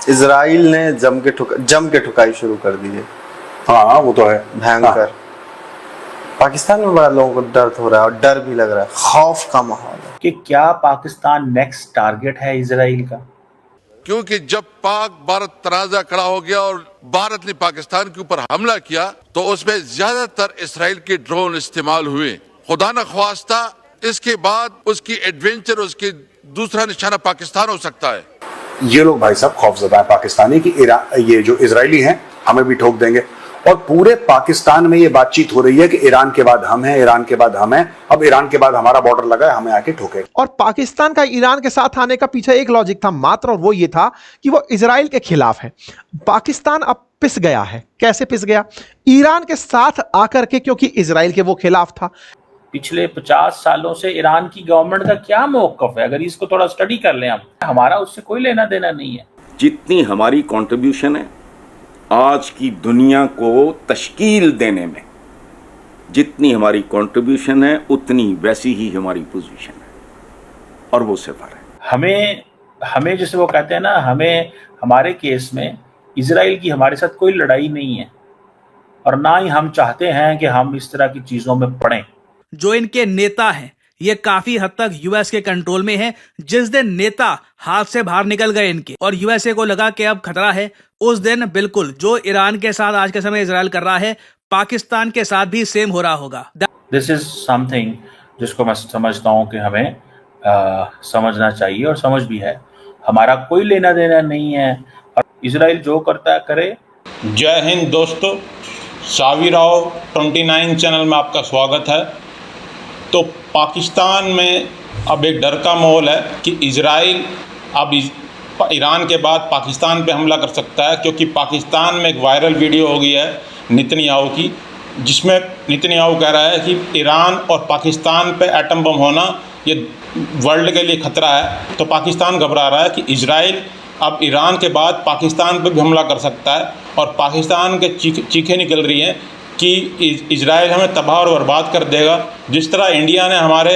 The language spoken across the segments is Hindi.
इजराइल ने जम के ठुकाई शुरू कर दी है। हाँ वो तो है भयंकर। हाँ। पाकिस्तान में बड़ा लोगों को दर्द हो रहा है और डर भी लग रहा है, खौफ का माहौल है कि क्या पाकिस्तान नेक्स्ट टारगेट है इजराइल का। क्योंकि जब पाक भारत तनाजा खड़ा हो गया और भारत ने पाकिस्तान के ऊपर हमला किया तो उसमें ज्यादातर इसराइल के ड्रोन इस्तेमाल हुए। खुदा न ख्वास्ता इसके बाद उसकी एडवेंचर, उसकी दूसरा निशाना पाकिस्तान हो सकता है। ये लोग भाई साहब खौफजदा है पाकिस्तानी की, ये जो इजरायली हैं हमें भी ठोक देंगे। और पूरे पाकिस्तान में ये बातचीत हो रही है कि ईरान के बाद हम हैं, ईरान के बाद हम हैं, अब ईरान के बाद हमारा बॉर्डर लगा है, हमें आके ठोके। और पाकिस्तान का ईरान के साथ आने का पीछे एक लॉजिक था मात्र, और वो ये था कि वो इजराइल के खिलाफ है। पाकिस्तान अब पिस गया है। कैसे पिस गया? ईरान के साथ आकर के, क्योंकि इजराइल के वो खिलाफ था। पिछले 50 सालों से ईरान की गवर्नमेंट का क्या मौकफ है, अगर इसको थोड़ा स्टडी कर लें हम, हमारा उससे कोई लेना देना नहीं है। जितनी हमारी कंट्रीब्यूशन है आज की दुनिया को तश्कील देने में, जितनी हमारी कंट्रीब्यूशन है उतनी वैसी ही हमारी पोजीशन है, और वो सिफर है। हमें जैसे वो कहते हैं ना, हमें हमारे केस में इजराइल की हमारे साथ कोई लड़ाई नहीं है, और ना ही हम चाहते हैं कि हम इस तरह की चीजों में पड़ें। जो इनके नेता हैं ये काफी हद तक यूएस के कंट्रोल में है। जिस दिन नेता हाथ से बाहर निकल गए इनके और यूएसए को लगा कि अब खतरा है, उस दिन बिल्कुल जो ईरान के साथ आज के समय इजराइल कर रहा है, पाकिस्तान के साथ भी सेम हो रहा होगा। दिस इज समथिंग जिसको मैं समझता हूं कि हमें समझना चाहिए, और समझ भी है। हमारा कोई लेना देना नहीं है, और इजराइल जो करता है करे। जय हिंद दोस्तों, सावी राव 29 चैनल में आपका स्वागत है। तो पाकिस्तान में अब एक डर का माहौल है कि इजराइल अब ईरान के बाद पाकिस्तान पे हमला कर सकता है, क्योंकि पाकिस्तान में एक वायरल वीडियो हो गई है नेतन्याहू की, जिसमें नेतन्याहू कह रहा है कि ईरान और पाकिस्तान पे एटम बम होना ये वर्ल्ड के लिए खतरा है। तो पाकिस्तान घबरा रहा है कि इजराइल अब ईरान के बाद पाकिस्तान पे भी हमला कर सकता है, और पाकिस्तान के चीखें निकल रही हैं कि इजराइल हमें तबाह और बर्बाद कर देगा। जिस तरह इंडिया ने हमारे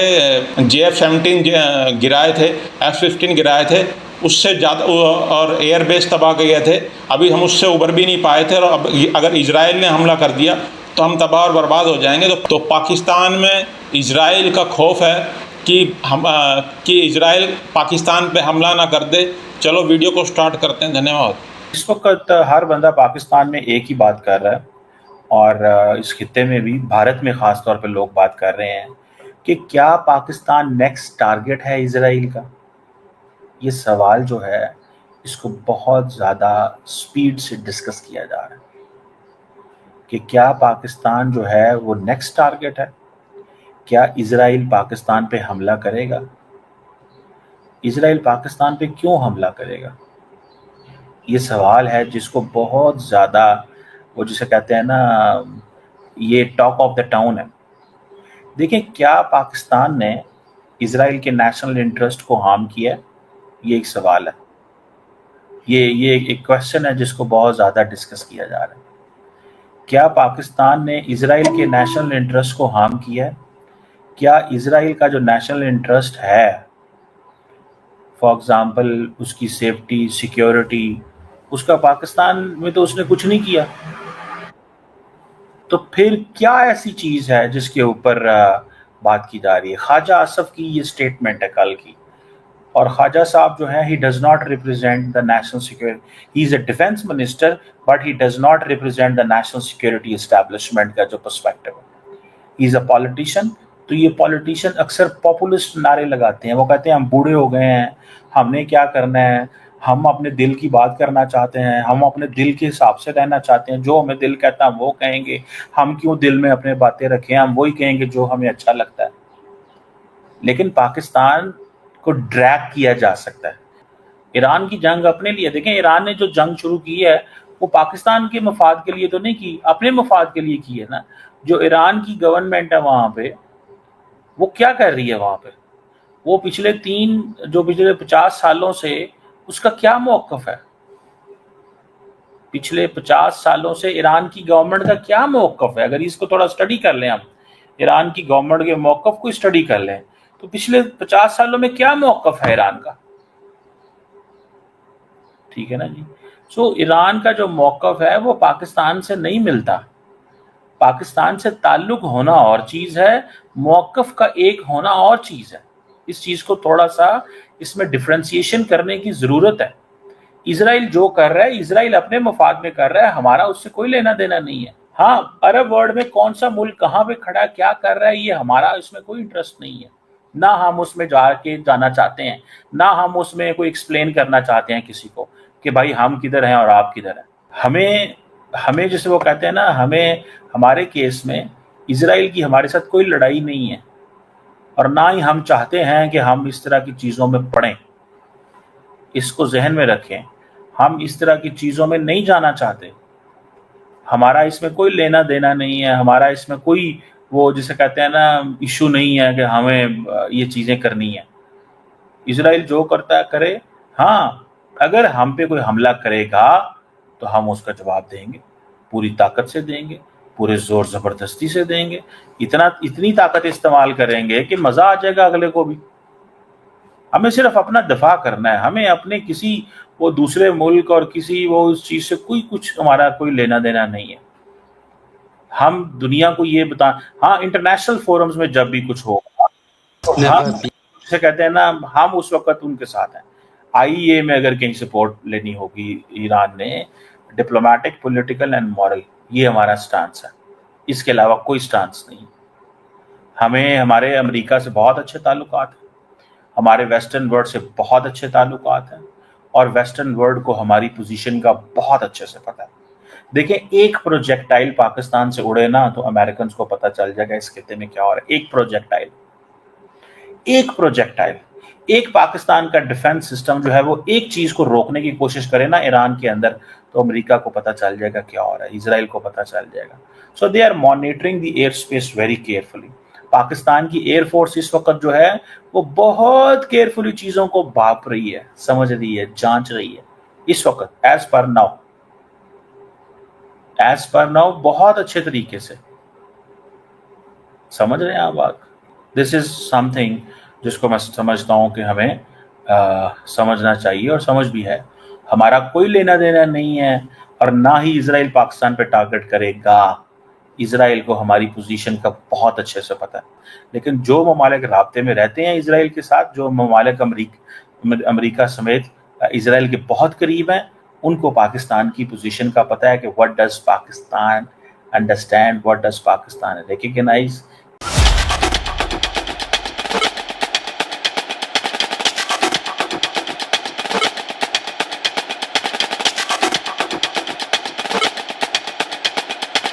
JF-17 गिराए थे, F-15 गिराए थे, उससे ज़्यादा, और एयरबेस तबाह किए थे, अभी हम उससे उबर भी नहीं पाए थे, और अब अगर इजराइल ने हमला कर दिया तो हम तबाह और बर्बाद हो जाएंगे। तो पाकिस्तान में इजराइल का खौफ है कि इजराइल पाकिस्तान पे हमला ना कर दे। चलो वीडियो को स्टार्ट करते हैं। धन्यवाद। इस वक्त हर बंदा पाकिस्तान में एक ही बात कर रहा है, और इस खित्ते में भी, भारत में ख़ास तौर पे लोग बात कर रहे हैं कि क्या पाकिस्तान नेक्स्ट टारगेट है इजराइल का। ये सवाल जो है इसको बहुत ज़्यादा स्पीड से डिस्कस किया जा रहा है कि क्या पाकिस्तान जो है वो नेक्स्ट टारगेट है। क्या इजराइल पाकिस्तान पे हमला करेगा? इजराइल पाकिस्तान पे क्यों हमला करेगा? ये सवाल है जिसको बहुत ज़्यादा, वो जिसे कहते हैं ना, ये टॉक ऑफ द टाउन है। देखिए, क्या पाकिस्तान ने इजराइल के नेशनल इंटरेस्ट को हार्म किया है? ये एक सवाल है, ये एक क्वेश्चन है जिसको बहुत ज़्यादा डिस्कस किया जा रहा है। क्या पाकिस्तान ने इजराइल के नेशनल इंटरेस्ट को हार्म किया है? क्या इजराइल का जो नेशनल इंटरेस्ट है, फॉर एग्जाम्पल उसकी सेफ्टी, सिक्योरिटी, उसका पाकिस्तान में तो उसने कुछ नहीं किया। तो फिर क्या ऐसी चीज़ है जिसके ऊपर बात की जा रही है? ख्वाजा आसफ की ये स्टेटमेंट है कल की, और ख्वाजा साहब जो है, he does not represent the national security, he is a defence minister, but he does not represent the national security establishment का जो पर्सपेक्टिव है। He is a politician. तो ये पॉलिटिशियन अक्सर पॉपुलिस्ट नारे लगाते हैं। वो कहते हैं हम बूढ़े हो गए हैं, हमने क्या करना है, हम अपने दिल की बात करना चाहते हैं, हम अपने दिल के हिसाब से रहना चाहते हैं, जो हमें दिल कहता है वो कहेंगे, हम क्यों दिल में अपने बातें रखें, हम वही कहेंगे जो हमें अच्छा लगता है। लेकिन पाकिस्तान को ड्रैग किया जा सकता है। ईरान की जंग अपने लिए, देखें, ईरान ने जो जंग शुरू की है वो पाकिस्तान के मफाद के लिए तो नहीं की, अपने मफाद के लिए की है ना। जो ईरान की गवर्नमेंट है वहाँ पे, वो क्या कर रही है वहाँ पे? वो पिछले 50 सालों से उसका क्या मौक़िफ़ है? पिछले 50 सालों से ईरान की गवर्नमेंट का क्या मौक़िफ़ है? अगर इसको थोड़ा स्टडी कर लें हम, ईरान की गवर्नमेंट के मौक़िफ़ को स्टडी कर लें, तो पिछले 50 सालों में क्या मौक़िफ़ है ईरान का? ठीक है ना जी। सो ईरान का जो मौक़िफ़ है वो पाकिस्तान से नहीं मिलता। पाकिस्तान से ताल्लुक़ होना और चीज़ है, मौक़िफ़ का एक होना और चीज़ है। इस चीज़ को थोड़ा-सा इसमें डिफरेंशिएशन करने की ज़रूरत है। इज़राइल जो कर रहा है, इज़राइल अपने मफाद में कर रहा है, हमारा उससे कोई लेना-देना नहीं है। हाँ, अरब वर्ल्ड में कौन-सा मुल्क कहाँ पे खड़ा है, क्या कर रहा है, ये हमारा इसमें कोई इंटरेस्ट नहीं है। ना हम उसमें जाना चाहते हैं, ना हम उसमें कोई एक्सप्लेन करना चाहते हैं किसी को कि भाई हम किधर हैं और आप किधर हैं। हमें हमें जैसे वो कहते हैं ना, हमें हमारे केस में इज़राइल की हमारे साथ कोई लड़ाई नहीं है और ना ही हम चाहते हैं कि हम इस तरह की चीज़ों में पड़ें। इसको ज़हन में रखें, हम इस तरह की चीज़ों में नहीं जाना चाहते। हमारा इसमें कोई लेना-देना नहीं है, हमारा इसमें कोई वो जिसे कहते हैं ना इश्यू नहीं है कि हमें ये चीज़ें करनी है। इज़राइल जो करता है करे, हाँ, अगर हम पे कोई हमला करेगा तो हम उसका जवाब देंगे, पूरी ताकत से देंगे, पूरे ज़ोर ज़बरदस्ती से देंगे, इतनी ताकत इस्तेमाल करेंगे कि मज़ा आ जाएगा अगले को भी। हमें सिर्फ अपना दफा करना है, हमें अपने किसी वो दूसरे मुल्क और किसी वो उस चीज़ से कुछ हमारा कोई लेना देना नहीं है। हम दुनिया को ये हाँ, इंटरनेशनल फोरम्स में जब भी कुछ होगा तो हम जिसे कहते हैं ना, हम उस वक्त उनके साथ हैं। आईईए में अगर कहीं सपोर्ट लेनी होगी ईरान ने, डिप्लोमेटिक, पॉलिटिकल एंड मॉरल, ये हमारा स्टांस है। इसके अलावा कोई स्टांस नहीं। हमें हमारे अमेरिका से बहुत अच्छे ताल्लुकात हैं, हमारे वेस्टर्न वर्ल्ड से बहुत अच्छे ताल्लुकात हैं और वेस्टर्न वर्ल्ड को हमारी पोजीशन का बहुत अच्छे से पता है। देखें, एक प्रोजेक्टाइल पाकिस्तान से उड़े ना तो अमेरिकन को पता चल जाएगा इस खिते में क्या हो रहा है। एक प्रोजेक्टाइल, एक पाकिस्तान का डिफेंस सिस्टम जो है वो एक चीज को रोकने की कोशिश करे ना ईरान के अंदर, तो अमेरिका को पता चल जाएगा क्या हो रहा है, इजराइल को पता चल जाएगा। So they are monitoring the air space very carefully. Pakistan की एयरफोर्स इस वक्त जो है वो बहुत केयरफुली चीजों को भाप रही है, समझ रही है, जांच रही है इस वक्त। एज पर नाउ बहुत अच्छे तरीके से समझ रहे हैं आप बात। दिस इज समथिंग जिसको मैं समझता हूं कि हमें समझना चाहिए और समझ भी है। हमारा कोई लेना देना नहीं है और ना ही इजराइल पाकिस्तान पे टारगेट करेगा। इजराइल को हमारी पोजीशन का बहुत अच्छे से पता है, लेकिन जो ममालिक राब्ते में रहते हैं इजराइल के साथ, जो ममालिक अमेरिका समेत इजराइल के बहुत करीब हैं, उनको पाकिस्तान की पोजीशन का पता है कि what does Pakistan understand, what does Pakistan recognise,